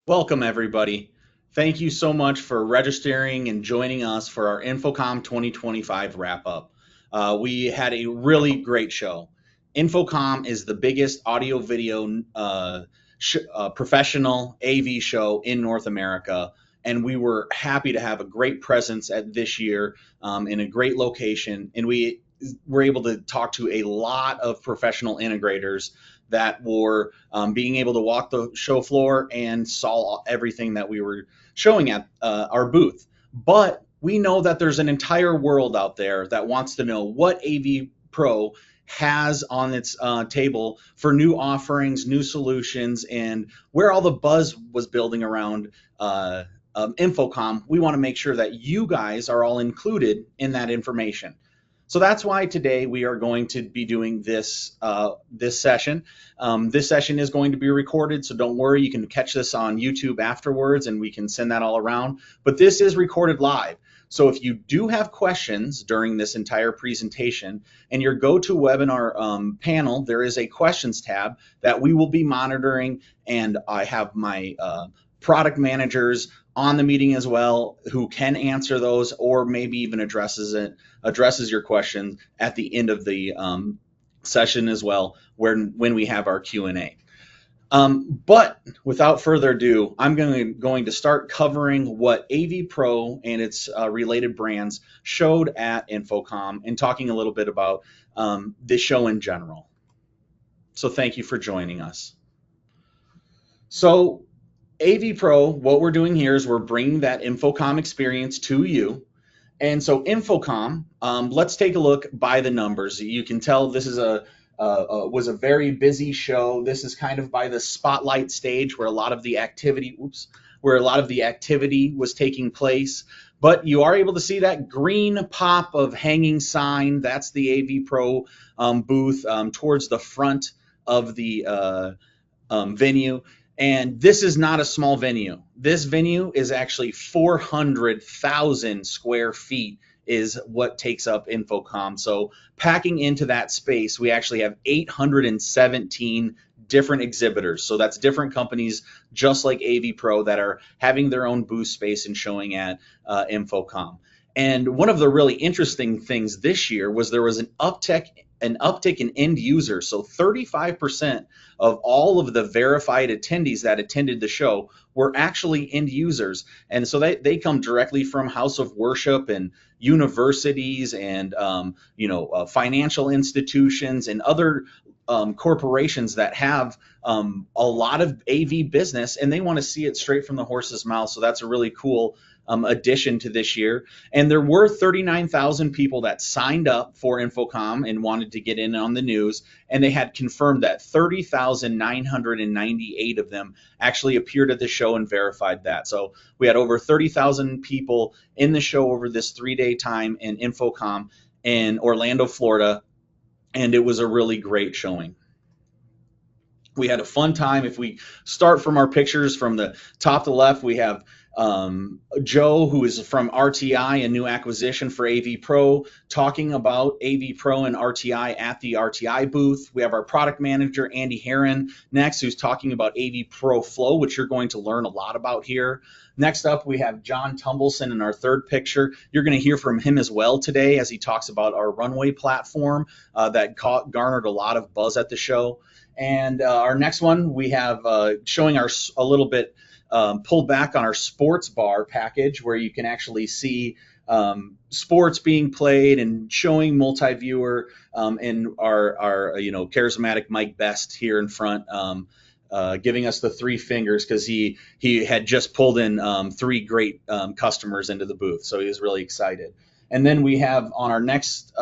Welcome, everybody. Thank you so much for registering and joining us for our InfoComm 2025 wrap up. We had a really great show. InfoComm is the biggest audio video professional AV show in North America, and we were happy to have a great presence at this year in a great location. And we were able to talk to a lot of professional integrators that were being able to walk the show floor and saw everything that we were showing at our booth. But we know that there's an entire world out there that wants to know what AVPro has on its table for new offerings, new solutions, and where all the buzz was building around Infocom. We want to make sure that you guys are all included in that information. So that's why today we are going to be doing this session. This session is going to be recorded, so don't worry. You can catch this on YouTube afterwards, and we can send that all around. But this is recorded live. So if you do have questions during this entire presentation, in your GoToWebinar panel, there is a questions tab that we will be monitoring, and I have my product managers on the meeting as well who can answer those, or maybe even addresses your questions at the end of the session as well, when we have our Q&A. But without further ado, I'm going to start covering what AVPro and its related brands showed at InfoComm and talking a little bit about this show in general. So thank you for joining us. So AVPro, what we're doing here is we're bringing that InfoComm experience to you. And so InfoComm, let's take a look by the numbers. You can tell this is was a very busy show. This is kind of by the spotlight stage where a lot of the activity, was taking place. But you are able to see that green pop of hanging sign. That's the AVPro booth towards the front of the venue. And this is not a small venue. This venue is actually 400,000 square feet is what takes up InfoComm. So packing into that space, we actually have 817 different exhibitors. So that's different companies just like AVPro that are having their own booth space and showing at InfoComm. And one of the really interesting things this year was there was an uptick in end users. So 35% of all of the verified attendees that attended the show were actually end users. And so they come directly from house of worship and universities and financial institutions and other corporations that have a lot of AV business, and they want to see it straight from the horse's mouth. So that's a really cool addition to this year. And there were 39,000 people that signed up for InfoComm and wanted to get in on the news, and they had confirmed that 30,998 of them actually appeared at the show and verified that. So we had over 30,000 people in the show over this 3-day time in InfoComm in Orlando, Florida, and it was a really great showing. We had a fun time. If we start from our pictures from the top to the left, we have Joe, who is from RTI, a new acquisition for AVPro, talking about AVPro and RTI at the RTI booth. We have our product manager, Andy Heron, next, who's talking about AVPro Flow, which you're going to learn a lot about here. Next up, we have John Tumbleson in our third picture. You're going to hear from him as well today as he talks about our Runway platform that garnered a lot of buzz at the show. And our next one, we have showing a little bit pulled back on our sports bar package, where you can actually see sports being played and showing multi-viewer, and our charismatic Mike Best here in front, giving us the 3 fingers because he had just pulled in 3 great customers into the booth, so he was really excited. And then we have on our next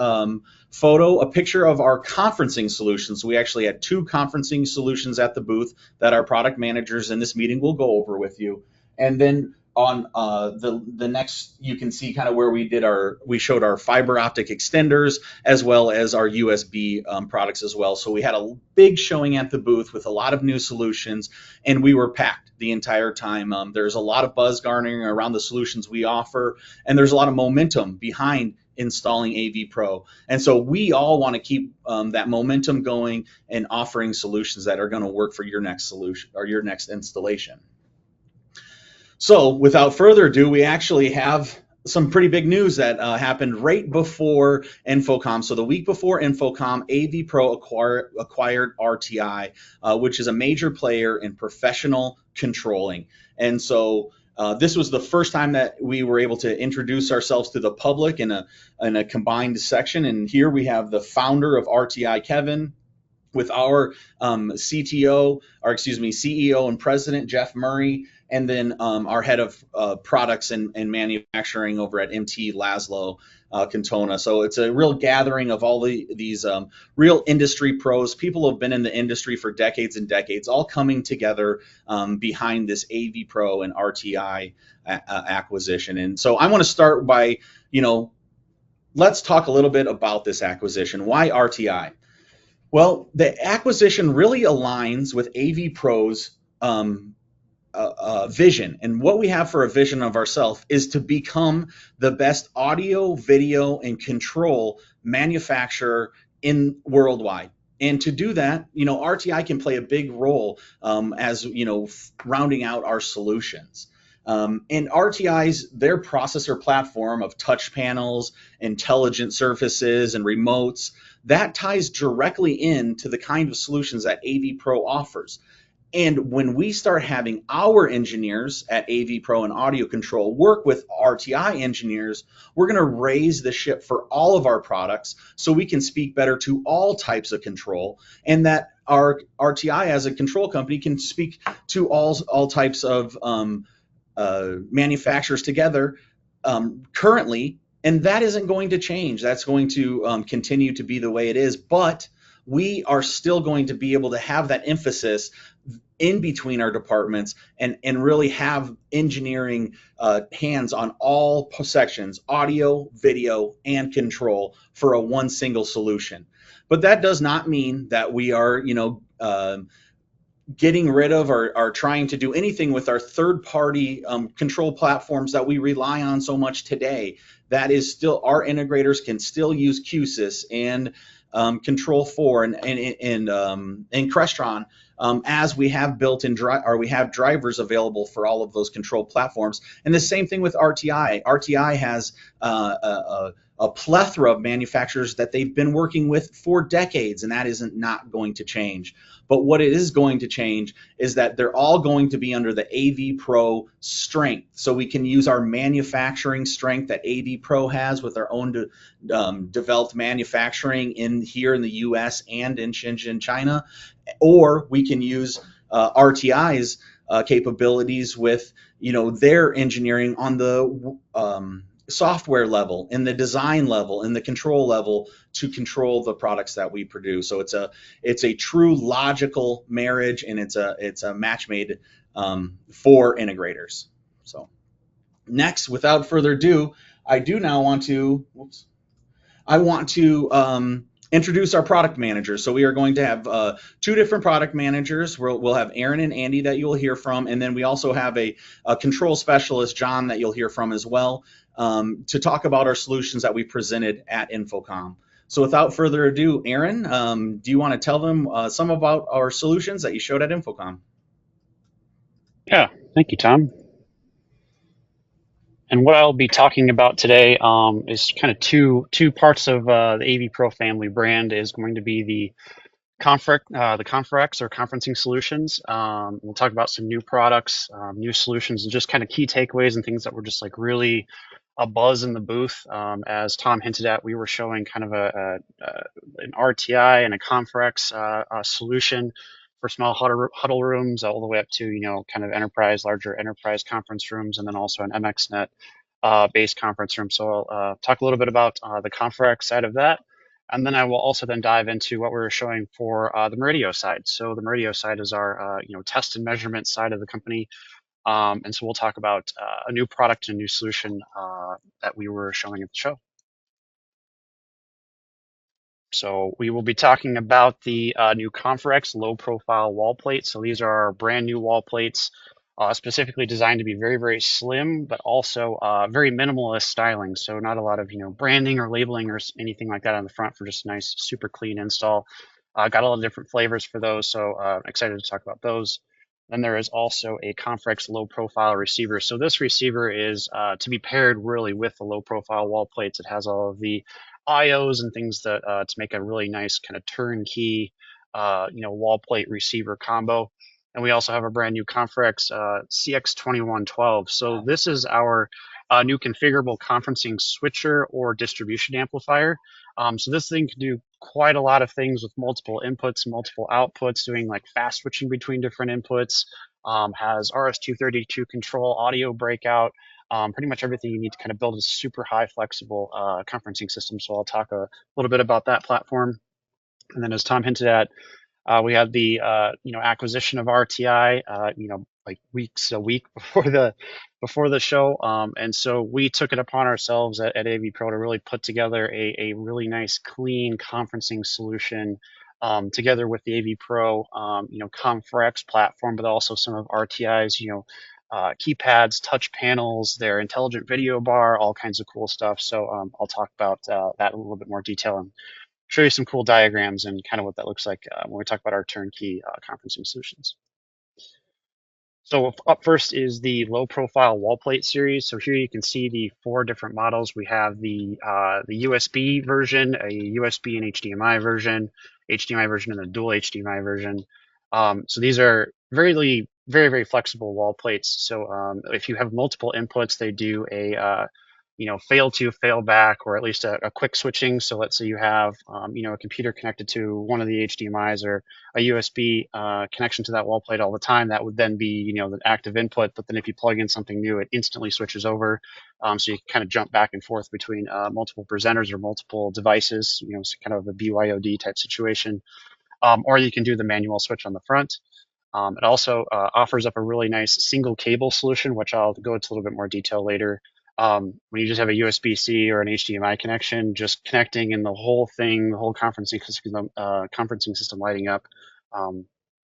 photo a picture of our conferencing solutions. We actually had 2 conferencing solutions at the booth that our product managers in this meeting will go over with you. And then on the next, you can see kind of where we showed our fiber optic extenders as well as our USB products as well. So we had a big showing at the booth with a lot of new solutions, and we were packed the entire time. There's a lot of buzz garnering around the solutions we offer, and there's a lot of momentum behind installing AVPro. And so we all want to keep that momentum going and offering solutions that are going to work for your next solution or your next installation. So, without further ado, we actually have some pretty big news that happened right before InfoComm. So, the week before InfoComm, AVPro acquired RTI, which is a major player in professional controlling. And so, this was the first time that we were able to introduce ourselves to the public in a combined section. And here we have the founder of RTI, Kevin, with our CTO, or excuse me, CEO and president, Jeff Murray, and then our head of products and manufacturing over at MT Laszlo Cantona. So it's a real gathering of all these real industry pros, people who have been in the industry for decades and decades, all coming together behind this AVPro and RTI acquisition. And so I want to start by, let's talk a little bit about this acquisition. Why RTI? Well, the acquisition really aligns with AVPro's vision. And what we have for a vision of ourselves is to become the best audio, video, and control manufacturer in worldwide. And to do that, RTI can play a big role as, rounding out our solutions. And RTI's, their processor platform of touch panels, intelligent surfaces, and remotes, that ties directly into the kind of solutions that AVPro offers. And when we start having our engineers at AVPro and Audio Control work with RTI engineers, we're going to raise the ship for all of our products so we can speak better to all types of control, and that our RTI as a control company can speak to all types of manufacturers together currently. And that isn't going to change. That's going to continue to be the way it is. But we are still going to be able to have that emphasis in between our departments and really have engineering hands on all sections, audio, video, and control for a one single solution. But that does not mean that we are, getting rid of or are trying to do anything with our third-party control platforms that we rely on so much today. That is still, our integrators can still use Q-sys and Control 4 and Crestron as we have built in we have drivers available for all of those control platforms. And the same thing with RTI. RTI has a plethora of manufacturers that they've been working with for decades, and that isn't not going to change. But what it is going to change is that they're all going to be under the AVPro strength. So we can use our manufacturing strength that AVPro has with our own developed manufacturing here in the US and in Shenzhen, China, or we can use RTI's capabilities with their engineering on the software level, in the design level, in the control level to control the products that we produce. So it's a true logical marriage, and it's a match made for integrators. So next, without further ado, I want to introduce our product managers. So we are going to have two different product managers. We'll have Aaron and Andy that you'll hear from, and then we also have a control specialist, John, that you'll hear from as well, to talk about our solutions that we presented at InfoComm. So without further ado, Aaron, do you want to tell them some about our solutions that you showed at InfoComm? Yeah, thank you, Tom. And what I'll be talking about today is kind of two parts of the AVPro family brand. Is going to be the ConferX or conferencing solutions. We'll talk about some new products, new solutions, and just kind of key takeaways and things that were just like really a buzz in the booth. As Tom hinted at, we were showing kind of an RTI and a ConferX solution for small huddle rooms, all the way up to kind of larger enterprise conference rooms, and then also an MXNet based conference room. So I'll talk a little bit about the ConferX side of that. And then I will also then dive into what we were showing for the Murideo side. So the Murideo side is our test and measurement side of the company. And so we'll talk about a new product and a new solution that we were showing at the show. So we will be talking about the new ConferX low profile wall plates. So these are our brand new wall plates, specifically designed to be very, very slim, but also very minimalist styling. So not a lot of branding or labeling or anything like that on the front, for just a nice, super clean install. Got a lot of different flavors for those, so excited to talk about those. Then there is also a ConferX low profile receiver. So this receiver is to be paired really with the low profile wall plates. It has all of the IOs and things that to make a really nice kind of turnkey, wall plate receiver combo. And we also have a brand new ConferX CX2112. So this is our new configurable conferencing switcher or distribution amplifier. So this thing can do quite a lot of things with multiple inputs, multiple outputs, doing like fast switching between different inputs. Has RS-232 control, audio breakout, pretty much everything you need to kind of build a super high flexible conferencing system. So I'll talk a little bit about that platform. And then as Tom hinted at, we had the acquisition of RTI, like a week before the show, and so we took it upon ourselves at AVPro to really put together a really nice, clean conferencing solution, together with the AVPro, ConferX platform, but also some of RTI's, keypads, touch panels, their intelligent video bar, all kinds of cool stuff. So I'll talk about that in a little bit more detail and show you some cool diagrams and kind of what that looks like when we talk about our turnkey conferencing solutions. So up first is the low profile wall plate series. So here you can see the 4 different models. We have the USB version, a USB and HDMI version, and a dual HDMI version. So these are very, very, very flexible wall plates. So if you have multiple inputs, they do a fail to, fail back, or at least a quick switching. So let's say you have, a computer connected to one of the HDMIs or a USB connection to that wall plate all the time. That would then be, the active input. But then if you plug in something new, it instantly switches over. So you can kind of jump back and forth between multiple presenters or multiple devices, so kind of a BYOD type situation. Or you can do the manual switch on the front. It also offers up a really nice single cable solution, which I'll go into a little bit more detail later. When you just have a USB-C or an HDMI connection, just connecting and the whole thing, the whole conferencing system lighting up,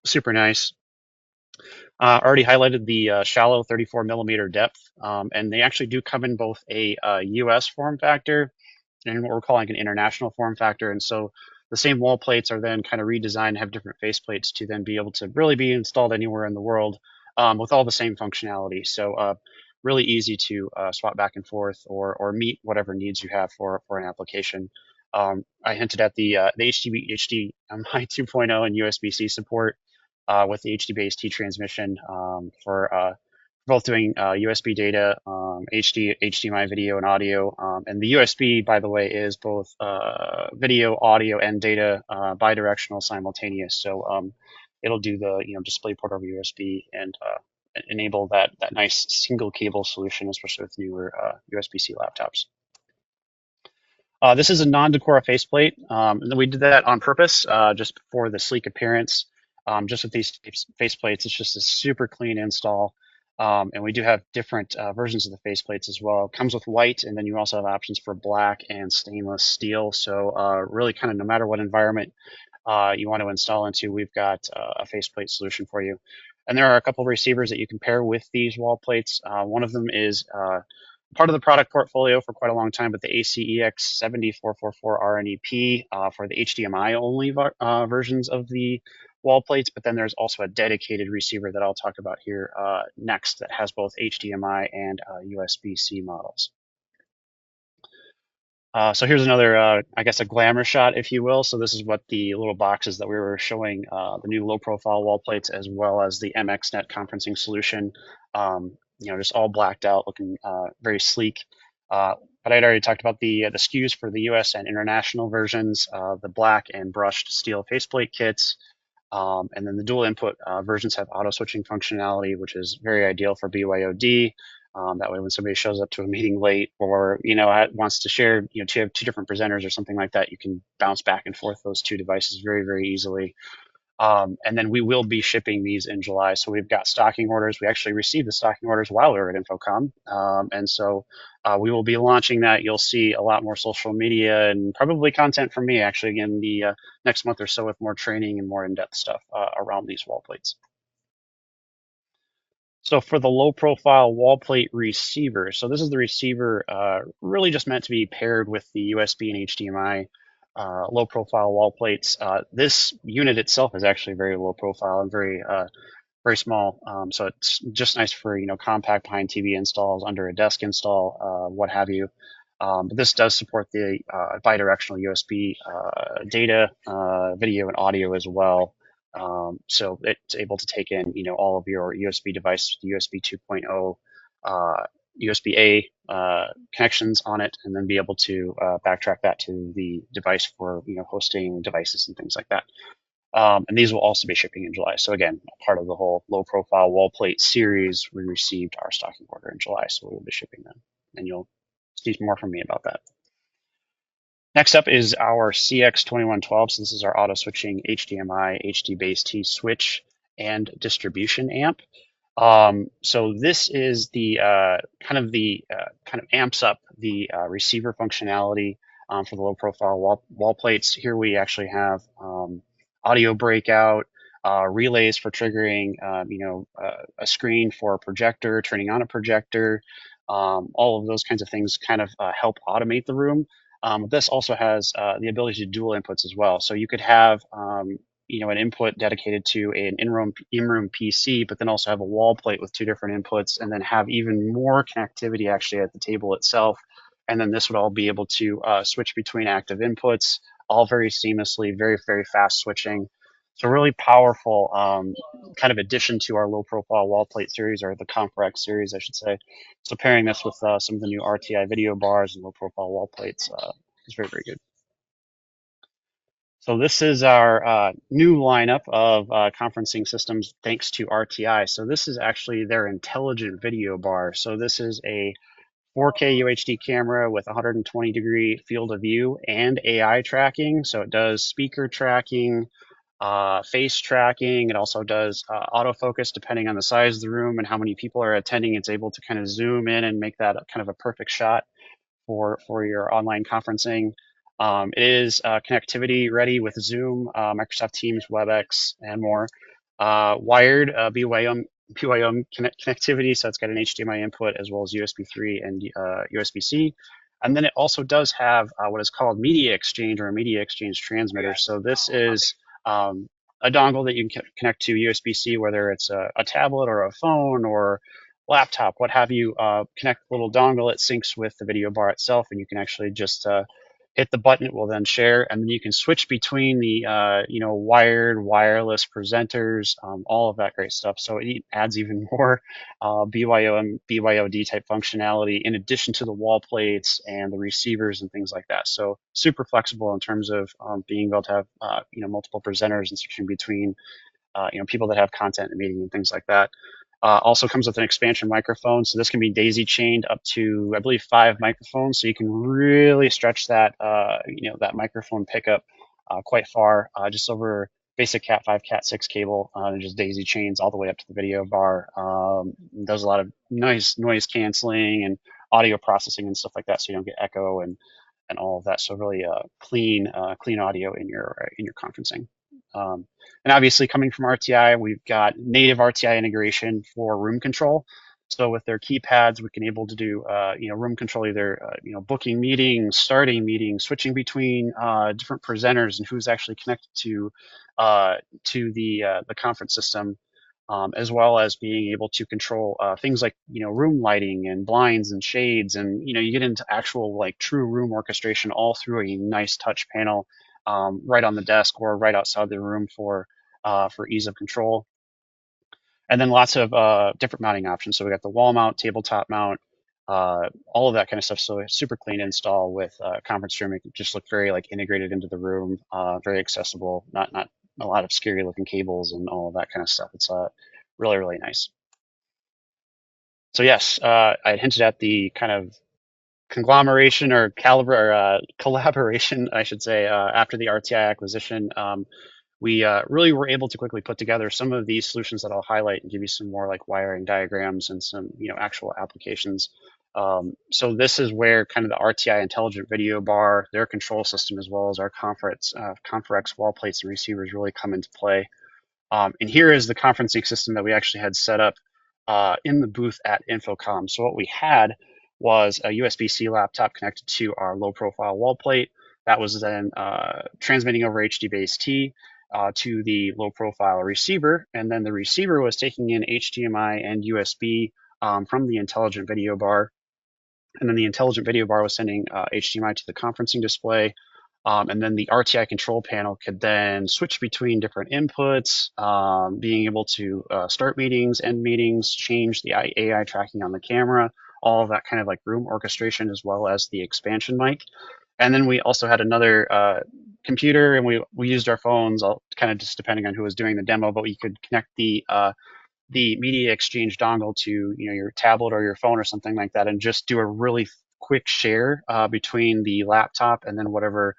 super nice. Already highlighted the shallow 34 millimeter depth, and they actually do come in both a US form factor and what we're calling an international form factor. And so the same wall plates are then kind of redesigned, have different face plates to then be able to really be installed anywhere in the world, with all the same functionality. So really easy to swap back and forth or meet whatever needs you have for an application. I hinted at the HDMI 2.0 and USB-C support with the HD-based transmission for both doing USB data, HDMI video and audio. And the USB, by the way, is both video, audio, and data bidirectional simultaneous. So it'll do the DisplayPort over USB and enable that nice single cable solution, especially with newer USB-C laptops. This is a non-Decora faceplate, and we did that on purpose, just for the sleek appearance. Just with these faceplates, it's just a super clean install. And we do have different versions of the faceplates as well. It comes with white, and then you also have options for black and stainless steel. So really kind of no matter what environment you want to install into, we've got a faceplate solution for you. And there are a couple of receivers that you can pair with these wall plates. One of them is part of the product portfolio for quite a long time, but the ACEX7444 RNEP for the HDMI only versions of the wall plates. But then there's also a dedicated receiver that I'll talk about here next that has both HDMI and USB-C models. So here's another, I guess, a glamour shot, if you will. So this is what the little boxes that we were showing, the new low profile wall plates, as well as the MXnet conferencing solution, just all blacked out, looking very sleek. But I'd already talked about the SKUs for the US and international versions, the black and brushed steel faceplate kits. And then the dual input versions have auto switching functionality, which is very ideal for BYOD. That way, when somebody shows up to a meeting late or, wants to share, to have 2 different presenters or something like that, you can bounce back and forth those 2 devices very, very easily. And then we will be shipping these in July. So we've got stocking orders. We actually received the stocking orders while we were at InfoComm. And so we will be launching that. You'll see a lot more social media and probably content from me actually in the next month or so with more training and more in-depth stuff around these wall plates. So for the low profile wall plate receiver, so this is the receiver really just meant to be paired with the USB and HDMI low profile wall plates. This unit itself is actually very low profile and very very small. So it's just nice for, compact behind TV installs, under a desk install, what have you. But this does support the bidirectional USB data, video, and audio as well. So it's able to take in, all of your USB devices, USB 2.0, USB-A connections on it, and then be able to backtrack that to the device for, hosting devices and things like that. And these will also be shipping in July. So again, part of the whole low profile wall plate series, we received our stocking order in July, so we will be shipping them. And you'll see more from me about that. Next up is our CX2112. So this is our auto switching HDMI, HD-base-T switch and distribution amp. So this is the kind of amps up the receiver functionality for the low profile wall plates. Here we actually have audio breakout, relays for triggering, a screen for a projector, turning on a projector. All of those kinds of things kind of help automate the room. This also has the ability to dual inputs as well. So you could have an input dedicated to an in-room PC, but then also have a wall plate with two different inputs, and then have even more connectivity actually at the table itself. And then this would all be able to switch between active inputs, all very seamlessly, very, very fast switching. So really powerful kind of addition to our low profile wall plate series, or the ConferX series, I should say. So pairing this with some of the new RTI video bars and low profile wall plates is very, very good. So this is our new lineup of conferencing systems thanks to RTI. So this is actually their intelligent video bar. So this is a 4K UHD camera with 120-degree field of view and AI tracking. So it does speaker tracking, face tracking. It also does autofocus depending on the size of the room and how many people are attending. It's able to kind of zoom in and make that kind of a perfect shot for your online conferencing. It is connectivity ready with Zoom, Microsoft Teams, WebEx, and more. Wired BYOM connectivity, so it's got an HDMI input as well as USB 3 and USB-C. And then it also does have what is called media exchange, or a media exchange transmitter. So this is a dongle that you can connect to USB-C, whether it's a tablet or a phone or laptop, what have you. Connect the little dongle, it syncs with the video bar itself, and you can actually just hit the button. It will then share, and then you can switch between the wired, wireless presenters, all of that great stuff. So it adds even more BYOM, BYOD type functionality in addition to the wall plates and the receivers and things like that. So super flexible in terms of being able to have multiple presenters and switching between people that have content and meeting and things like that. Also comes with an expansion microphone, so this can be daisy chained up to, I believe, 5 microphones, so you can really stretch that that microphone pickup quite far, just over basic Cat 5, Cat 6 cable, and just daisy chains all the way up to the video bar. Does a lot of nice noise canceling and audio processing and stuff like that, so you don't get echo and all of that. So really clean audio in your conferencing. And obviously, coming from RTI, we've got native RTI integration for room control. So with their keypads, we can able to do room control, either booking meetings, starting meetings, switching between different presenters and who's actually connected to the conference system, as well as being able to control things like room lighting and blinds and shades, and you get into actual like true room orchestration all through a nice touch panel right on the desk or right outside the room for ease of control. And then lots of different mounting options. So we got the wall mount, tabletop mount, all of that kind of stuff. So super clean install with conference room. It just look very like integrated into the room, very accessible, not a lot of scary looking cables and all of that kind of stuff. It's really, really nice. So yes, I had hinted at the kind of conglomeration or collaboration, I should say, after the RTI acquisition. We really were able to quickly put together some of these solutions that I'll highlight and give you some more like wiring diagrams and some actual applications. So this is where kind of the RTI intelligent video bar, their control system, as well as our ConferX wall plates and receivers really come into play. And here is the conferencing system that we actually had set up in the booth at Infocom. So what we had was a USB-C laptop connected to our low profile wall plate that was then transmitting over HD-base-T. to the low profile receiver, and then the receiver was taking in HDMI and USB from the intelligent video bar, and then the intelligent video bar was sending HDMI to the conferencing display. And then the RTI control panel could then switch between different inputs, being able to start meetings, end meetings, change the AI tracking on the camera, all of that kind of like room orchestration, as well as the expansion mic. And then we also had another computer, and we used our phones, all kind of just depending on who was doing the demo, but we could connect the media exchange dongle to your tablet or your phone or something like that, and just do a really quick share between the laptop and then whatever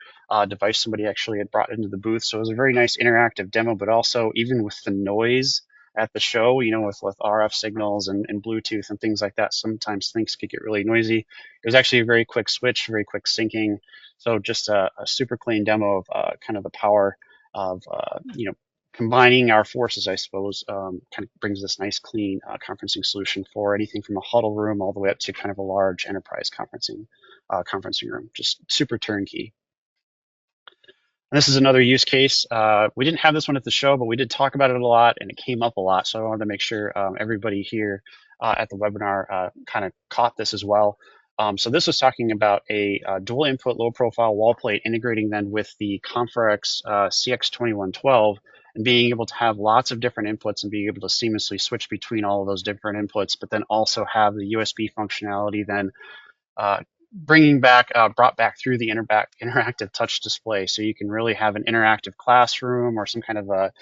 device somebody actually had brought into the booth. So it was a very nice interactive demo, but also even with the noise at the show, with RF signals and Bluetooth and things like that, sometimes things could get really noisy. It was actually a very quick switch, very quick syncing. So just a super clean demo of kind of the power of combining our forces, I suppose, kind of brings this nice, clean conferencing solution for anything from a huddle room all the way up to kind of a large enterprise conferencing room. Just super turnkey. And this is another use case. We didn't have this one at the show, but we did talk about it a lot, and it came up a lot. So I wanted to make sure everybody here at the webinar kind of caught this as well. So this was talking about a dual input low profile wall plate integrating then with the ConferX CX2112, and being able to have lots of different inputs and being able to seamlessly switch between all of those different inputs, but then also have the USB functionality then brought back through the interactive touch display. So you can really have an interactive classroom or some kind of a,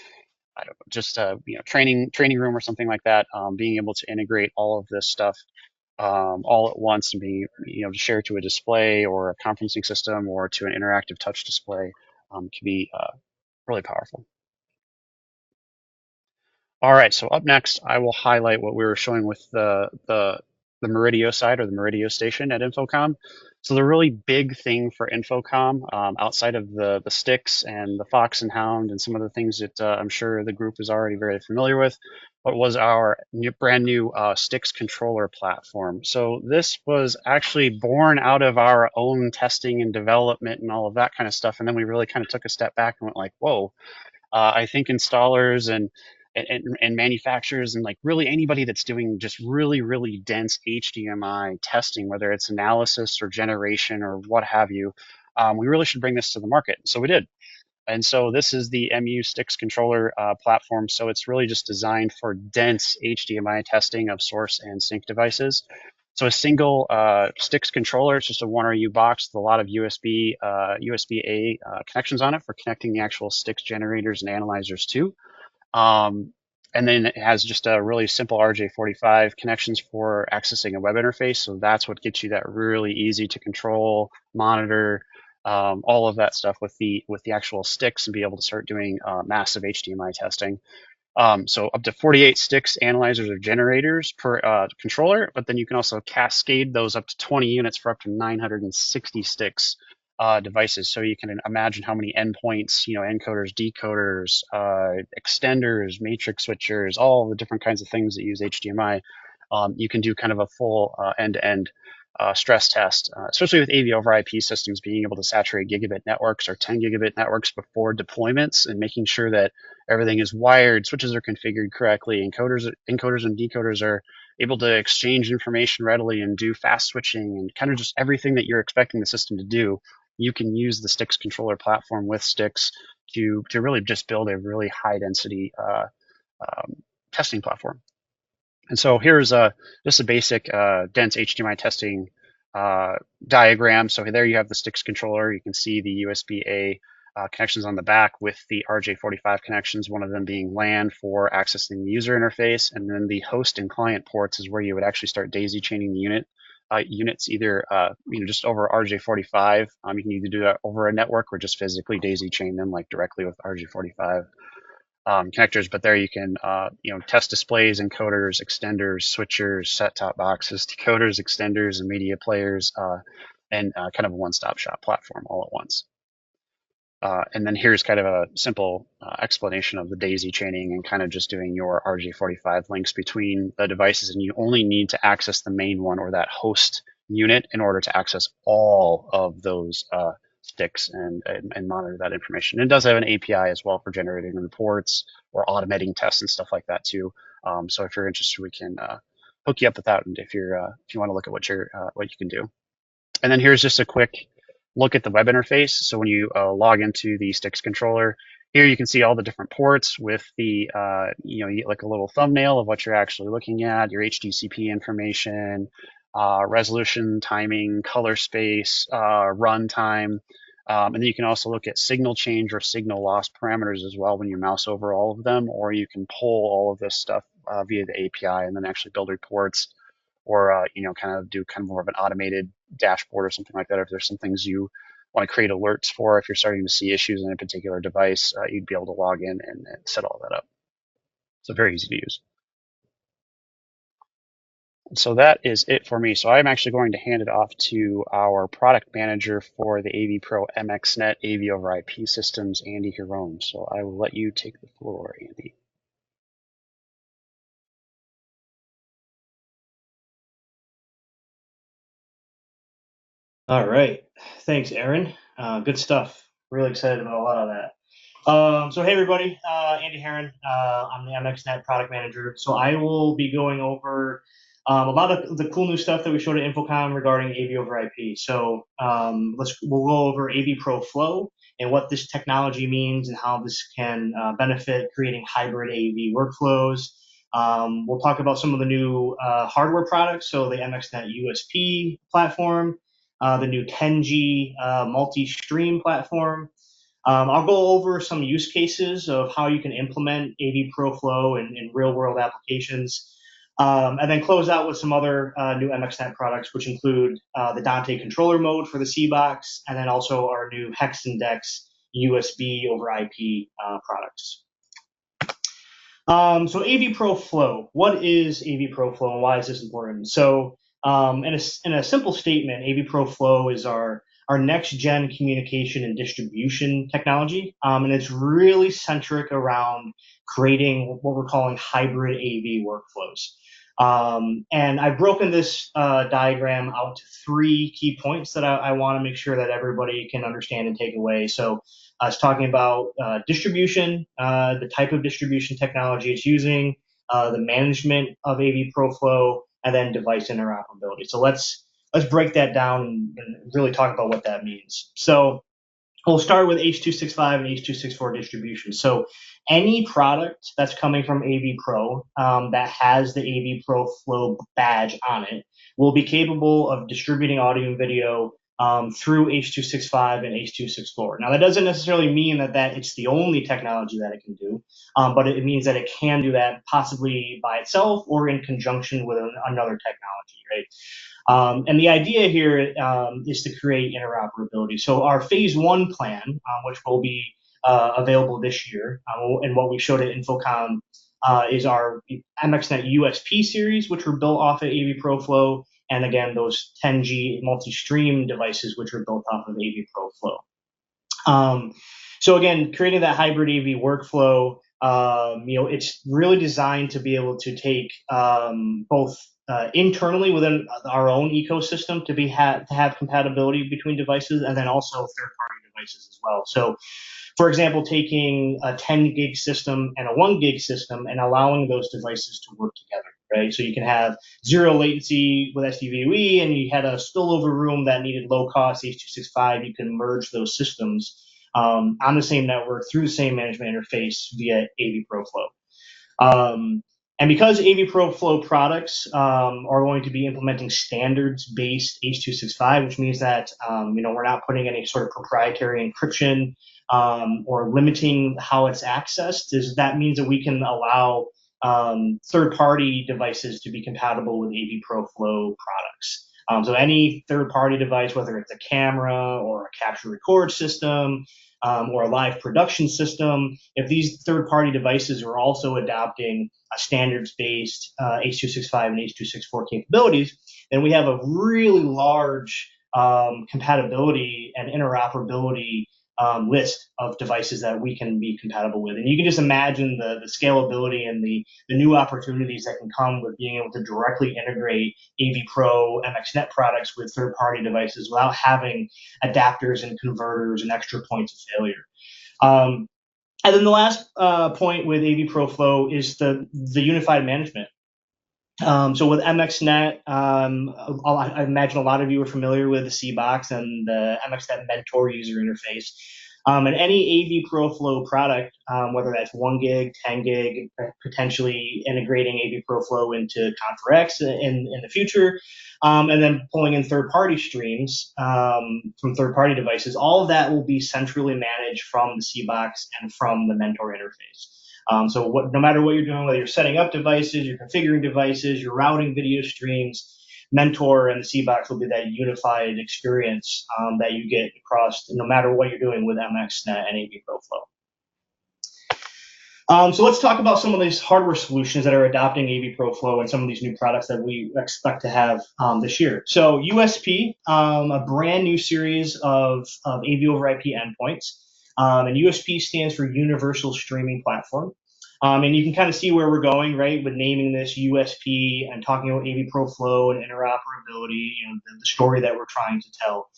I don't know, just a training room or something like that. Being able to integrate all of this stuff all at once and being to share to a display or a conferencing system or to an interactive touch display can be really powerful. All right, so up next, I will highlight what we were showing with the Murideo side, or the Murideo station at InfoComm. So the really big thing for InfoComm, outside of the STIX and the Fox and Hound and some of the things that I'm sure the group is already very familiar with, but was our brand new STIX controller platform. So this was actually born out of our own testing and development and all of that kind of stuff. And then we really kind of took a step back and went like, whoa, I think installers and manufacturers and like really anybody that's doing just really, really dense HDMI testing, whether it's analysis or generation or what have you, we really should bring this to the market. So we did. And so this is the MU STIX controller platform. So it's really just designed for dense HDMI testing of source and sync devices. So a single STIX controller, it's just a 1RU box with a lot of USB-A connections on it for connecting the actual STIX generators and analyzers too. And then it has just a really simple RJ45 connections for accessing a web interface. So that's what gets you that really easy to control, monitor, all of that stuff with the actual STIX, and be able to start doing massive HDMI testing. So up to 48 STIX analyzers or generators per controller, but then you can also cascade those up to 20 units for up to 960 STIX devices. So you can imagine how many endpoints, encoders, decoders, extenders, matrix switchers, all the different kinds of things that use HDMI. You can do kind of a full end-to-end stress test, especially with AV over IP systems, being able to saturate gigabit networks or 10 gigabit networks before deployments, and making sure that everything is wired, switches are configured correctly, encoders and decoders are able to exchange information readily and do fast switching, and kind of just everything that you're expecting the system to do. You can use the STIX controller platform with STIX to really just build a really high density testing platform. And so here's just a basic dense HDMI testing diagram. So there you have the STIX controller. You can see the USB-A connections on the back with the RJ45 connections, one of them being LAN for accessing the user interface. And then the host and client ports is where you would actually start daisy chaining the units, either just over RJ45. You can either do that over a network or just physically daisy chain them like directly with RJ45 connectors. But there you can test displays, encoders, extenders, switchers, set-top boxes, decoders, extenders, and media players, and kind of a one-stop shop platform all at once. And then here's kind of a simple explanation of the daisy chaining and kind of just doing your RJ45 links between the devices, and you only need to access the main one or that host unit in order to access all of those STIX and monitor that information. It does have an API as well for generating reports or automating tests and stuff like that too. So if you're interested, we can hook you up with that, and if you want to look at what you can do. And then here's just a quick look at the web interface. So when you log into the STIX controller, here you can see all the different ports with the, you get like a little thumbnail of what you're actually looking at, your HDCP information, resolution, timing, color space, run time. And then you can also look at signal change or signal loss parameters as well when you mouse over all of them, or you can pull all of this stuff via the API and then actually build reports, or kind of do kind of more of an automated dashboard or something like that. If there's some things you want to create alerts for, if you're starting to see issues in a particular device, you'd be able to log in and set all that up. So very easy to use. So that is it for me. So I'm actually going to hand it off to our product manager for the AVPro MXNet AV over IP systems, Andy Hirone. So I will let you take the floor, Andy. All right. Thanks, Aaron. Good stuff. Really excited about a lot of that. So hey, everybody. Andy Heron. I'm the MXNet product manager. So I will be going over a lot of the cool new stuff that we showed at InfoComm regarding AV over IP. So we'll go over AVPro Flow and what this technology means and how this can benefit creating hybrid AV workflows. We'll talk about some of the new hardware products. So the MXnet USP platform, the new 10G multi-stream platform. I'll go over some use cases of how you can implement AVPro Flow in real-world applications, and then close out with some other new MXNet products, which include the Dante controller mode for the C-Box, and then also our new Hex Index USB over IP products. So AVPro Flow. What is AVPro Flow and why is this important? So in a simple statement, AVPro Flow is our next-gen communication and distribution technology, and it's really centric around creating what we're calling hybrid AV workflows. And I've broken this diagram out to 3 key points that I want to make sure that everybody can understand and take away. So I was talking about distribution, the type of distribution technology it's using, the management of AVPro Flow, and then device interoperability. So let's break that down and really talk about what that means. So we'll start with H.265 and H.264 distribution. So any product that's coming from AVPro that has the AVPro Flow badge on it will be capable of distributing audio and video through H.265 and H.264. Now, that doesn't necessarily mean that it's the only technology that it can do, but it means that it can do that possibly by itself or in conjunction with another technology, right? And the idea here is to create interoperability. So our phase 1 plan, which will be available this year, and what we showed at InfoComm is our MXnet USP series, which were built off of AVPro Flow, and again, those 10G multi-stream devices, which are built off of AVPro Flow. So again, creating that hybrid AV workflow, it's really designed to be able to take both internally within our own ecosystem to have compatibility between devices, and then also third-party devices as well. So, for example, taking a 10 gig system and a 1 gig system and allowing those devices to work together, right? So you can have 0 latency with SDVoE, and you had a spillover room that needed low-cost H.265. You can merge those systems on the same network through the same management interface via AVPro Flow. And because AVPro Flow products are going to be implementing standards-based H.265, which means that we're not putting any sort of proprietary encryption or limiting how it's accessed, that means that we can allow third-party devices to be compatible with AVPro Flow products. So any third-party device, whether it's a camera or a capture record system or a live production system, if these third-party devices are also adopting a standards-based H.265 and H.264 capabilities, then we have a really large compatibility and interoperability list of devices that we can be compatible with. And you can just imagine the scalability and the new opportunities that can come with being able to directly integrate AVPro MXNet products with third-party devices without having adapters and converters and extra points of failure. And then the last point with AVPro Flow is the unified management. So with MXNet, I imagine a lot of you are familiar with the C-Box and the MXNet Mentor user interface. And any AVPro Flow product, whether that's 1 gig, 10 gig, potentially integrating AVPro Flow into ConferX in the future, and then pulling in third-party streams from third-party devices, all of that will be centrally managed from the C-Box and from the Mentor interface. So no matter what you're doing, whether you're setting up devices, you're configuring devices, you're routing video streams, Mentor and the C-Box will be that unified experience that you get across no matter what you're doing with MXNet and AVPro Flow. So let's talk about some of these hardware solutions that are adopting AVPro Flow and some of these new products that we expect to have this year. So USP, a brand new series of AV over IP endpoints. And USP stands for Universal Streaming Platform. And you can kind of see where we're going, right, with naming this USP and talking about AVPro Flow and interoperability, the story that we're trying to tell.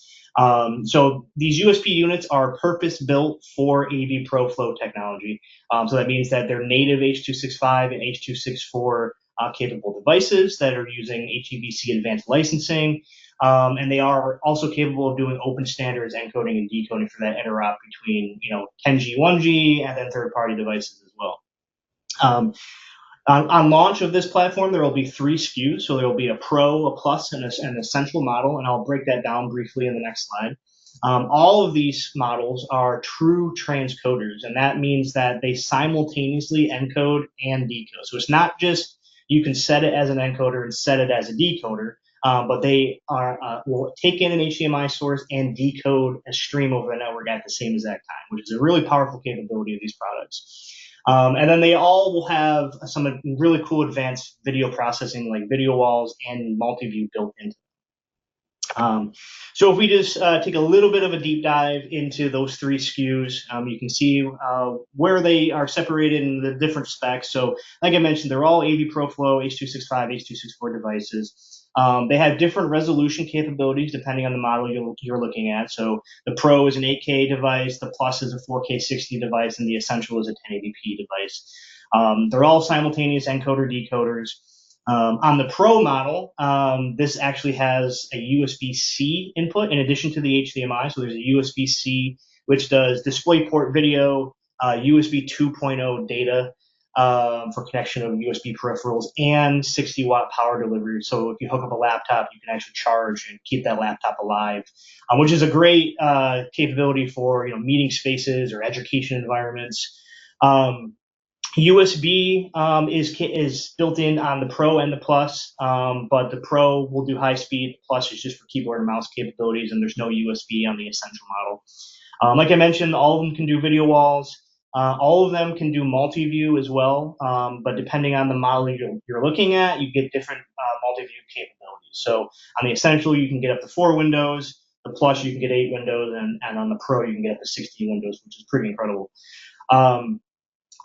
So these USP units are purpose-built for AVPro Flow technology. So that means that they're native H.265 and H.264 capable devices that are using HEVC advanced licensing. And they are also capable of doing open standards encoding and decoding for that interop between 10G, 1G, and then third-party devices as well. On launch of this platform, there will be 3 SKUs. So there will be a Pro, a Plus, and an Essential model, and I'll break that down briefly in the next slide. All of these models are true transcoders, and that means that they simultaneously encode and decode. So it's not just you can set it as an encoder and set it as a decoder, but they will take in an HDMI source and decode a stream over the network at the same exact time, which is a really powerful capability of these products. And then they all will have some really cool advanced video processing like video walls and multi-view built into them. So if we just take a little bit of a deep dive into those 3 SKUs, you can see where they are separated in the different specs. So like I mentioned, they're all AVPro Flow, H.265, H.264 devices. They have different resolution capabilities depending on the model you're looking at. So the Pro is an 8K device, the Plus is a 4K 60 device, and the Essential is a 1080p device. They're all simultaneous encoder decoders. On the Pro model, this actually has a USB-C input in addition to the HDMI. So there's a USB-C, which does DisplayPort video, USB 2.0 data, for connection of USB peripherals, and 60-watt power delivery. So if you hook up a laptop, you can actually charge and keep that laptop alive, which is a great capability for meeting spaces or education environments. USB is built in on the Pro and the Plus, but the Pro will do high speed. The Plus is just for keyboard and mouse capabilities, and there's no USB on the Essential model. Like I mentioned, all of them can do video walls. All of them can do multi-view as well, but depending on the model you're looking at, you get different multi-view capabilities. So on the Essential, you can get up to 4 windows. The Plus, you can get 8 windows, and on the Pro, you can get up to 16 windows, which is pretty incredible.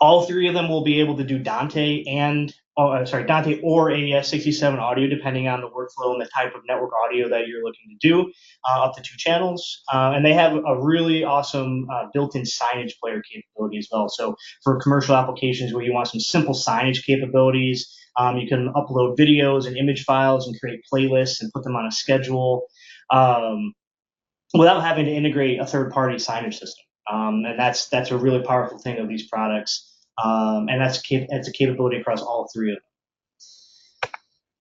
All 3 of them will be able to do Dante or AES67 audio, depending on the workflow and the type of network audio that you're looking to do, up to 2 channels. And they have a really awesome built-in signage player capability as well. So for commercial applications where you want some simple signage capabilities, you can upload videos and image files and create playlists and put them on a schedule without having to integrate a third-party signage system. And that's a really powerful thing of these products. And that's a capability across all 3 of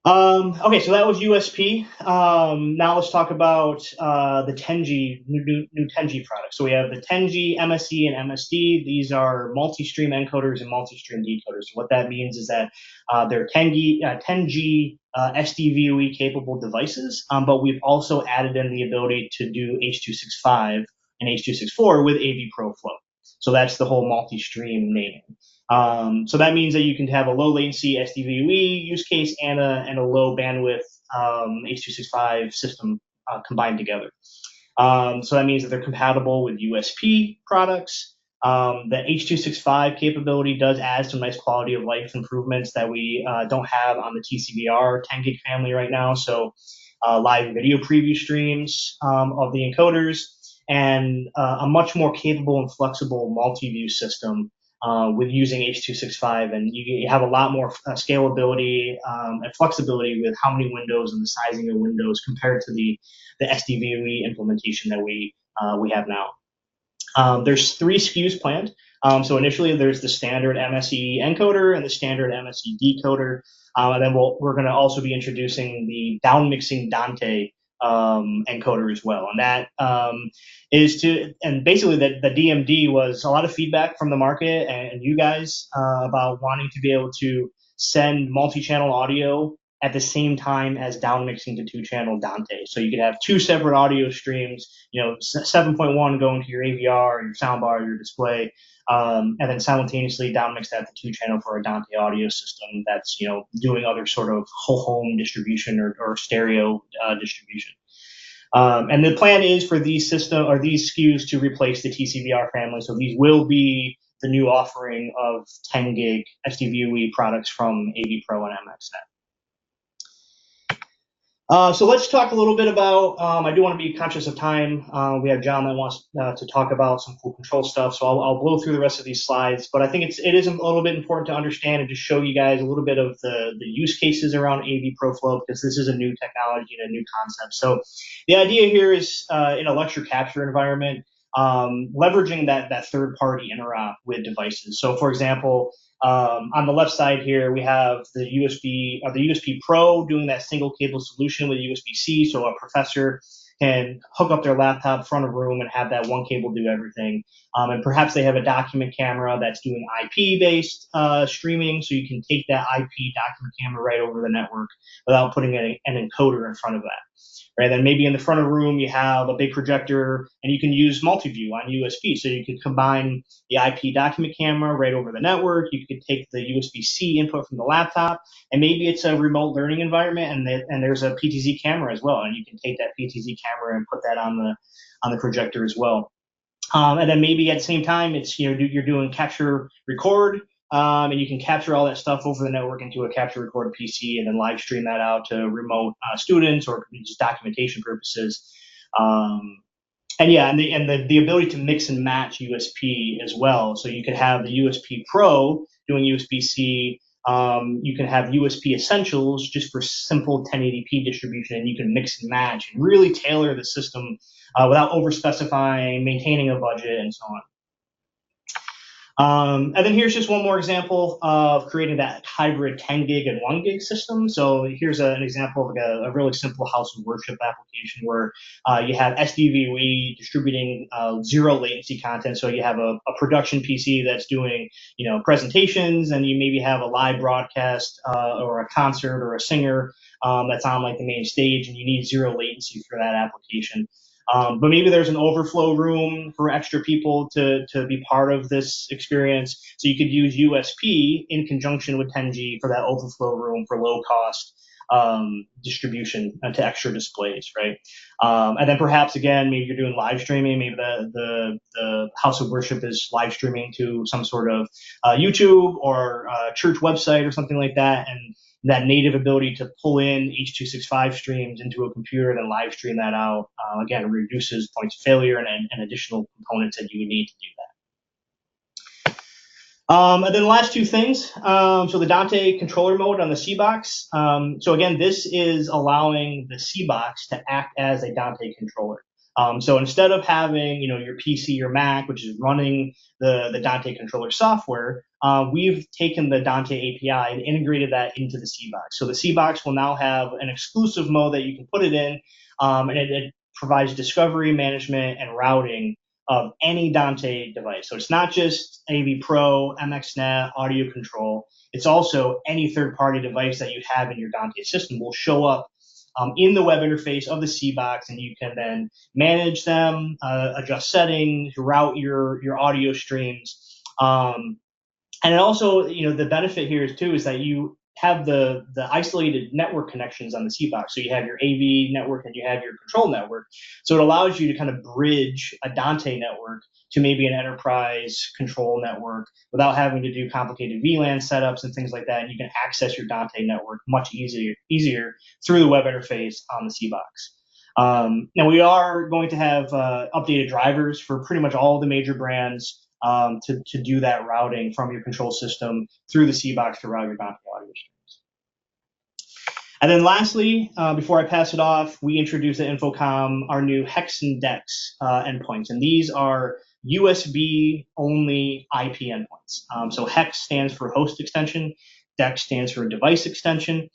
them. Okay, so that was USP. Now let's talk about the 10G, new 10G products. So we have the 10G MSE and MSD. These are multi-stream encoders and multi-stream decoders. So what that means is that they're 10G SDVoE capable devices, but we've also added in the ability to do H.265 and H.264 with AVPro Flow. So that's the whole multi-stream naming. So that means that you can have a low latency SDVoE use case and a low bandwidth H.265 system combined together. So that means that they're compatible with USP products. The H.265 capability does add some nice quality of life improvements that we don't have on the TCBR 10 gig family right now. So live video preview streams of the encoders, and a much more capable and flexible multi-view system with using H.265, and you have a lot more scalability and flexibility with how many windows and the sizing of windows compared to the SDVOE implementation that we have now. There's 3 SKUs planned. So initially, there's the standard MSE encoder and the standard MSE decoder, and then we're going to also be introducing the downmixing Dante encoder as well. And that and basically the DMD was a lot of feedback from the market and you guys about wanting to be able to send multi-channel audio at the same time as downmixing to 2-channel Dante. So you could have 2 separate audio streams, 7.1 going to your AVR, your soundbar, your display, and then simultaneously downmix that to 2-channel for a Dante audio system that's, doing other sort of whole home distribution or stereo distribution. And the plan is for these SKUs to replace the TCBR family. So these will be the new offering of 10 gig SDVOE products from AVPro and MXnet. So let's talk a little bit about, I do want to be conscious of time. We have John that wants to talk about some full control stuff, so I'll blow through the rest of these slides. But I think it is a little bit important to understand and to show you guys a little bit of the use cases around AVPro Flow, because this is a new technology and a new concept. So the idea here is in a lecture capture environment, leveraging that third-party interop with devices. So for example, on the left side here, we have the USB Pro doing that single cable solution with USB-C, so a professor can hook up their laptop front of room and have that one cable do everything. And perhaps they have a document camera that's doing IP-based streaming, so you can take that IP document camera right over the network without putting an encoder in front of that. Right, then maybe in the front of the room you have a big projector and you can use multi-view on USB. So you could combine the IP document camera right over the network. You could take the USB-C input from the laptop, and maybe it's a remote learning environment and there's a PTZ camera as well. And you can take that PTZ camera and put that on the projector as well. And then maybe at the same time, it's you're doing capture record, and you can capture all that stuff over the network into a capture record PC and then live stream that out to remote students or just documentation purposes. And the ability to mix and match USP as well. So you could have the USP Pro doing USB-C. You can have USP Essentials just for simple 1080p distribution, and you can mix and match and really tailor the system without over-specifying, maintaining a budget, and so on. And then here's just one more example of creating that hybrid 10 gig and 1 gig system. So here's an example of a really simple house of worship application where you have SDVOE distributing 0 latency content. So you have a production PC that's doing presentations, and you maybe have a live broadcast or a concert or a singer that's on like the main stage, and you need 0 latency for that application. But maybe there's an overflow room for extra people to be part of this experience. So you could use USP in conjunction with 10G for that overflow room for low cost distribution to extra displays, right? And then perhaps again, maybe you're doing live streaming. Maybe the house of worship is live streaming to some sort of YouTube or church website or something like that, and that native ability to pull in H.265 streams into a computer and then live stream that out, again, reduces points of failure and additional components that you would need to do that. And then the last 2 things, so the Dante controller mode on the C-Box. So again, this is allowing the C-Box to act as a Dante controller. So instead of having your PC or Mac, which is running the Dante controller software, we've taken the Dante API and integrated that into the C-Box. So the C-Box will now have an exclusive mode that you can put it in, and it provides discovery, management, and routing of any Dante device. So it's not just AVPro, MXNet, audio control. It's also any third-party device that you have in your Dante system will show up in the web interface of the C-Box, and you can then manage them, adjust settings, route your audio streams. And it also, the benefit here is that you have the isolated network connections on the C box. So you have your AV network and you have your control network. So it allows you to kind of bridge a Dante network to maybe an enterprise control network without having to do complicated VLAN setups and things like that. And you can access your Dante network much easier through the web interface on the C box. Now we are going to have updated drivers for pretty much all the major brands to do that routing from your control system through the C box to route your Dante audio streams. And then lastly, before I pass it off, we introduced at Infocom our new Hex and DEX endpoints. And these are USB only IP endpoints. So Hex stands for host extension, DEX stands for device extension.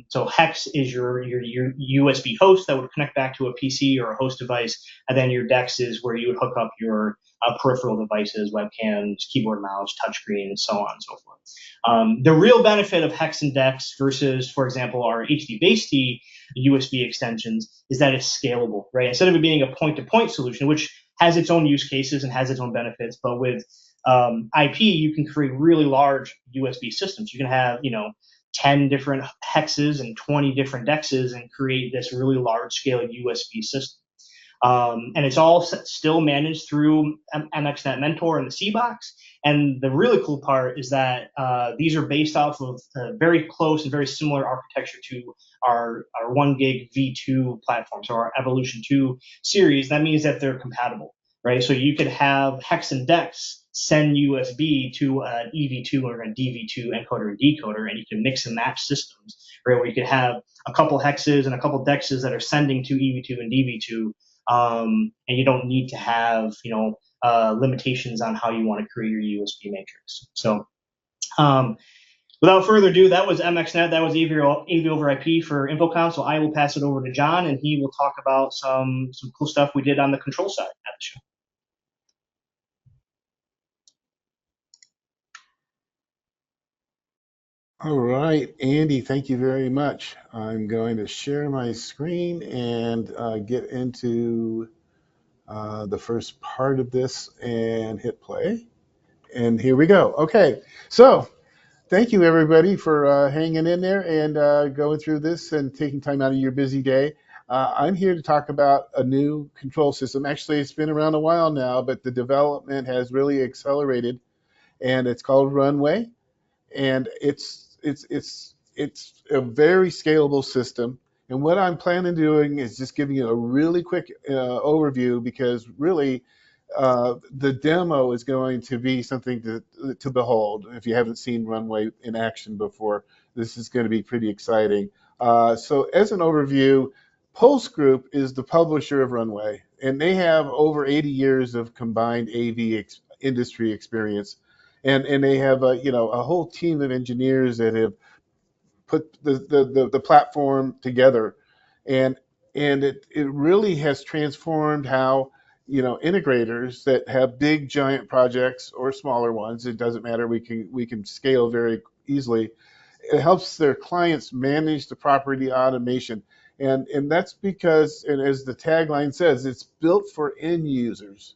So Hex is your USB host that would connect back to a PC or a host device, and then your DEX is where you would hook up your peripheral devices, webcams, keyboard, mouse, touchscreen, and so on and so forth. The real benefit of Hex and DEX versus, for example, our HD-based USB extensions is that it's scalable, right? Instead of it being a point-to-point solution, which has its own use cases and has its own benefits, but with IP, you can create really large USB systems. You can have, 10 different hexes and 20 different DEXs and create this really large scale USB system. And it's all still managed through MXNet Mentor and the C box. And the really cool part is that these are based off of a very close and very similar architecture to our 1 gig V2 platform, so our Evolution 2 series. That means that they're compatible, right? So you could have Hex and DEX send USB to an EV2 or a DV2 encoder and decoder, and you can mix and match systems, right? Where you could have a couple hexes and a couple DEXs that are sending to EV2 and DV2, and you don't need to have, limitations on how you want to create your USB matrix. So, without further ado, that was MXNet. That was AV over IP for Infocom. So I will pass it over to John, and he will talk about some cool stuff we did on the control side at the show. All right, Andy, thank you very much. I'm going to share my screen and get into the first part of this and hit play. And here we go. Okay, so thank you everybody for hanging in there and going through this and taking time out of your busy day. I'm here to talk about a new control system. Actually, it's been around a while now, but the development has really accelerated, and it's called Runway. And it's a very scalable system. And what I'm planning on doing is just giving you a really quick overview, because really the demo is going to be something to behold. If you haven't seen Runway in action before, this is going to be pretty exciting. So as an overview, Pulse Group is the publisher of Runway, and they have over 80 years of combined AV industry experience. And they have a whole team of engineers that have put the platform together, and it really has transformed how integrators that have big giant projects or smaller ones, it doesn't matter, we can scale very easily. It helps their clients manage the property automation, and that's because, and as the tagline says, it's built for end users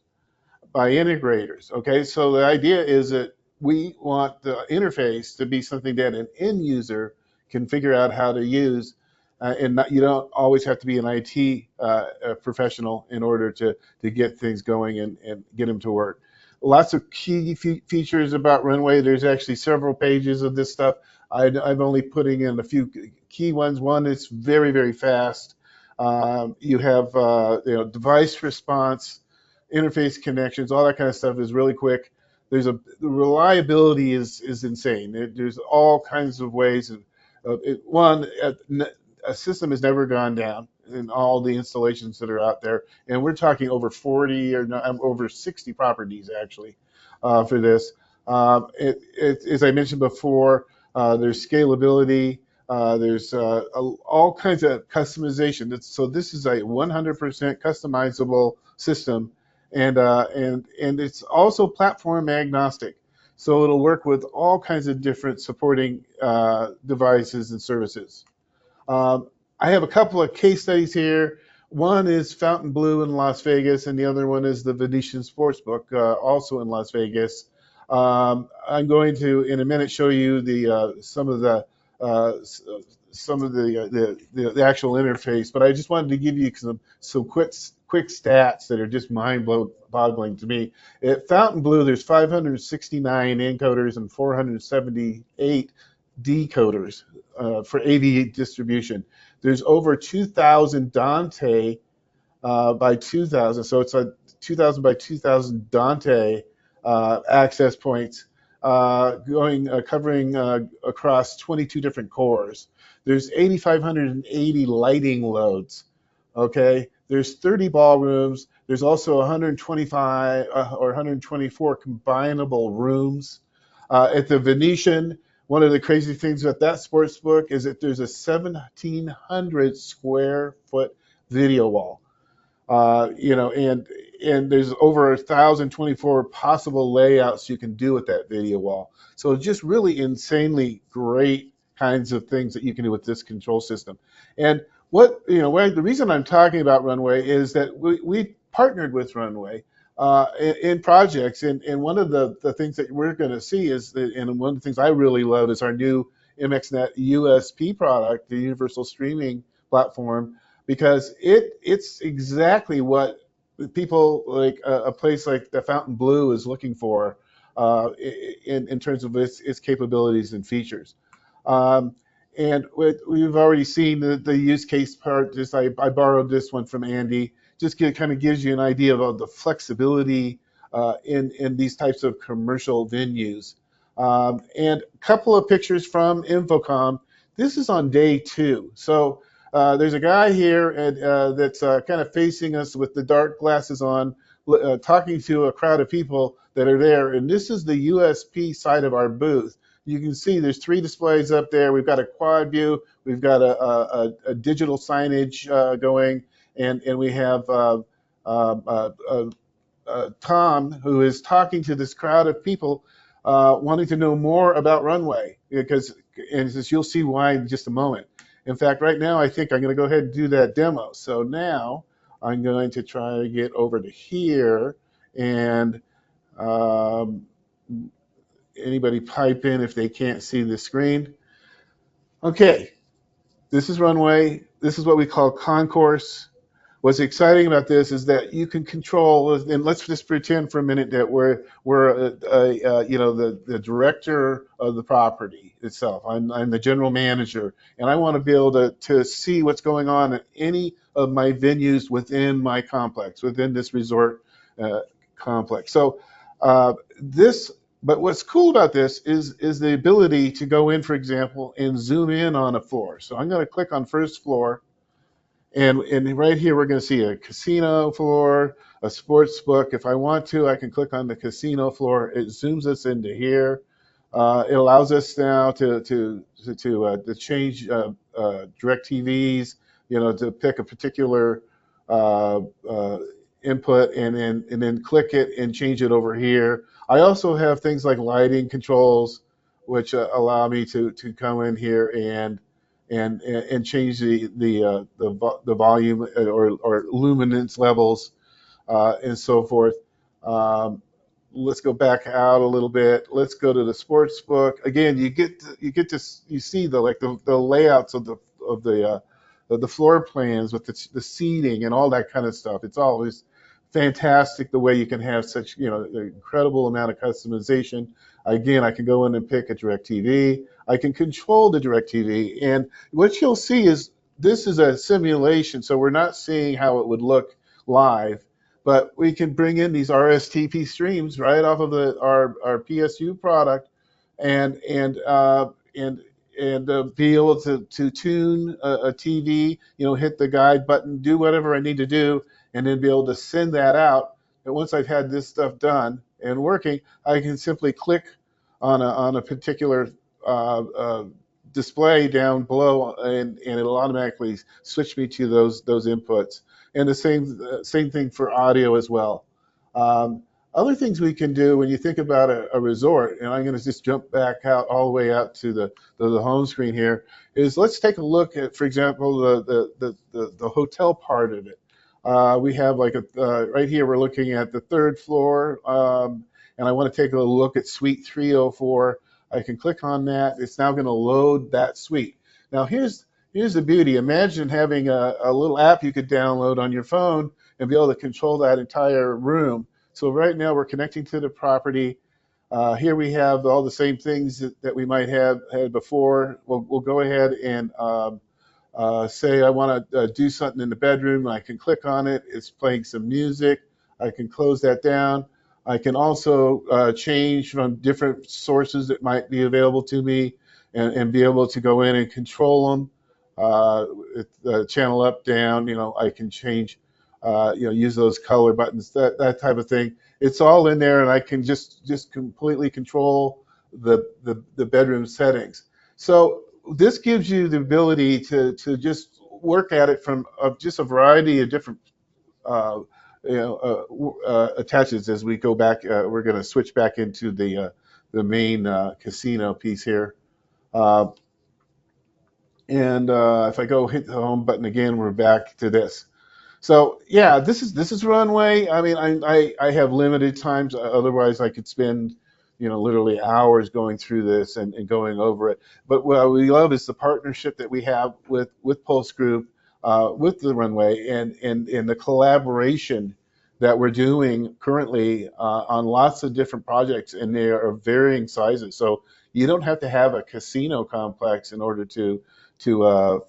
by integrators. Okay, so the idea is that we want the interface to be something that an end user can figure out how to use, and you don't always have to be an IT professional in order to get things going and get them to work. Lots of key features about Runway. There's actually several pages of this stuff. I'm only putting in a few key ones. One, it's very, very fast. You have device response, interface connections, all that kind of stuff is really quick. The reliability is insane. There's all kinds of ways. A system has never gone down in all the installations that are out there, and we're talking over 40 or over 60 properties actually for this. As I mentioned before, there's scalability. There's all kinds of customization. So this is a 100% customizable system. And it's also platform agnostic, so it'll work with all kinds of different supporting devices and services. I have a couple of case studies here. One is Fontainebleau in Las Vegas, and the other one is the Venetian Sportsbook, also in Las Vegas. I'm going to, in a minute, show you some of the some of the actual interface, but I just wanted to give you some quick stats that are just mind-boggling to me. At Fontainebleau, there's 569 encoders and 478 decoders for AV distribution. There's over 2,000 Dante by 2,000, so it's a 2,000 by 2,000 Dante access points covering across 22 different cores. There's 8,580 lighting loads. Okay, there's 30 ballrooms. There's also 125 or 124 combinable rooms. At the Venetian, one of the crazy things about that sports book is that there's a 1,700 square foot video wall. And there's over 1,024 possible layouts you can do with that video wall. So just really insanely great kinds of things that you can do with this control system. And the reason I'm talking about Runway is that we partnered with Runway in projects, and one of the things that we're going to see is that, and one of the things I really love is our new MXnet USP product, the Universal Streaming Platform, because it's exactly what people like a place like the Fontainebleau is looking for in terms of its capabilities and features. And we've already seen the use case part. Just I borrowed this one from Andy. Just kind of gives you an idea of the flexibility in these types of commercial venues. And a couple of pictures from Infocom. This is on day 2. So there's a guy here that's kind of facing us with the dark glasses on, talking to a crowd of people that are there. And this is the USP side of our booth. You can see there's 3 displays up there. We've got a quad view. We've got a digital signage going. And we have Tom, who is talking to this crowd of people wanting to know more about Runway. And you'll see why in just a moment. In fact, right now, I think I'm going to go ahead and do that demo. So now I'm going to try to get over to here, and anybody pipe in if they can't see the screen. Okay, this is Runway. This is what we call concourse. What's exciting about this is that you can control, and let's just pretend for a minute that we're the director of the property itself. I'm the general manager, and I want to be able to see what's going on at any of my venues within my complex, within this resort complex. So but what's cool about this is the ability to go in, for example, and zoom in on a floor. So I'm going to click on first floor. And right here, we're going to see a casino floor, a sports book. If I want to, I can click on the casino floor. It zooms us into here. It allows us now to change DirecTVs, to pick a particular input and then click it and change it over here. I also have things like lighting controls, which allow me to come in here and change the volume or luminance levels and so forth. Let's go back out a little bit. Let's go to the sports book. Again, you see the layouts of the floor plans with the seating and all that kind of stuff. It's always fantastic the way you can have such an incredible amount of customization. Again, I can go in and pick a DirecTV. I can control the DirecTV, and what you'll see is this is a simulation, so we're not seeing how it would look live, but we can bring in these RSTP streams right off of our PSU product, and be able to tune a TV, hit the guide button, do whatever I need to do, and then be able to send that out. And once I've had this stuff done and working, I can simply click on a particular display down below, and it'll automatically switch me to those inputs. And the same thing for audio as well. Other things we can do when you think about a resort, and I'm going to just jump back out all the way out to the home screen here, is let's take a look at, for example, the hotel part of it. We have right here, we're looking at the 3rd floor, and I want to take a look at Suite 304. I can click on that. It's now going to load that suite. Now here's the beauty. Imagine having a little app you could download on your phone and be able to control that entire room. So right now we're connecting to the property. Here we have all the same things that we might have had before. We'll go ahead and say I want to do something in the bedroom. I can click on it. It's playing some music. I can close that down. I can also change from different sources that might be available to me and be able to go in and control them. Channel up, down, I can change, use those color buttons, that type of thing. It's all in there, and I can just completely control the bedroom settings. So this gives you the ability to just work at it from just a variety of different attaches. As we go back, we're going to switch back into the main casino piece here. And if I go hit the home button again, we're back to this. So yeah, this is Runway. I mean, I have limited times. Otherwise, I could spend literally hours going through this and going over it. But what we love is the partnership that we have with Pulse Group, with the Runway, and the collaboration that we're doing currently on lots of different projects, and they are of varying sizes. So you don't have to have a casino complex in order to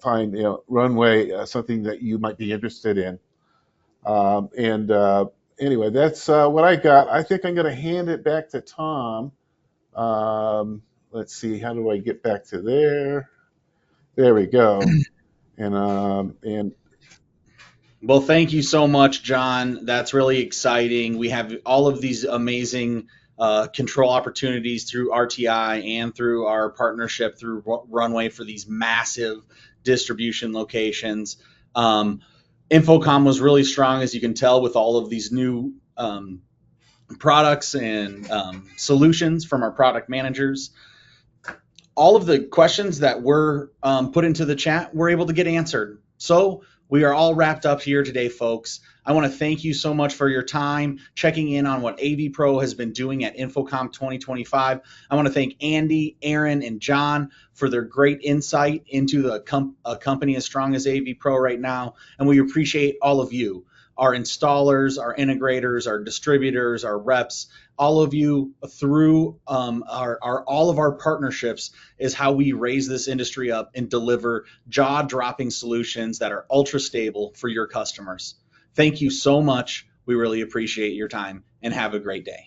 find Runway something that you might be interested in. Anyway, that's what I got. I think I'm going to hand it back to Tom. Let's see, how do I get back to there? There we go. And Well, thank you so much, John. That's really exciting. We have all of these amazing control opportunities through RTI and through our partnership through Runway for these massive distribution locations. Infocom was really strong, as you can tell, with all of these new products and solutions from our product managers. All of the questions that were put into the chat were able to get answered. So we are all wrapped up here today, folks. I want to thank you so much for your time checking in on what AVPro has been doing at InfoComm 2025. I want to thank Andy, Aaron, and John for their great insight into a company as strong as AVPro right now. And we appreciate all of you, our installers, our integrators, our distributors, our reps. All of you through all of our partnerships is how we raise this industry up and deliver jaw-dropping solutions that are ultra stable for your customers. Thank you so much. We really appreciate your time, and have a great day.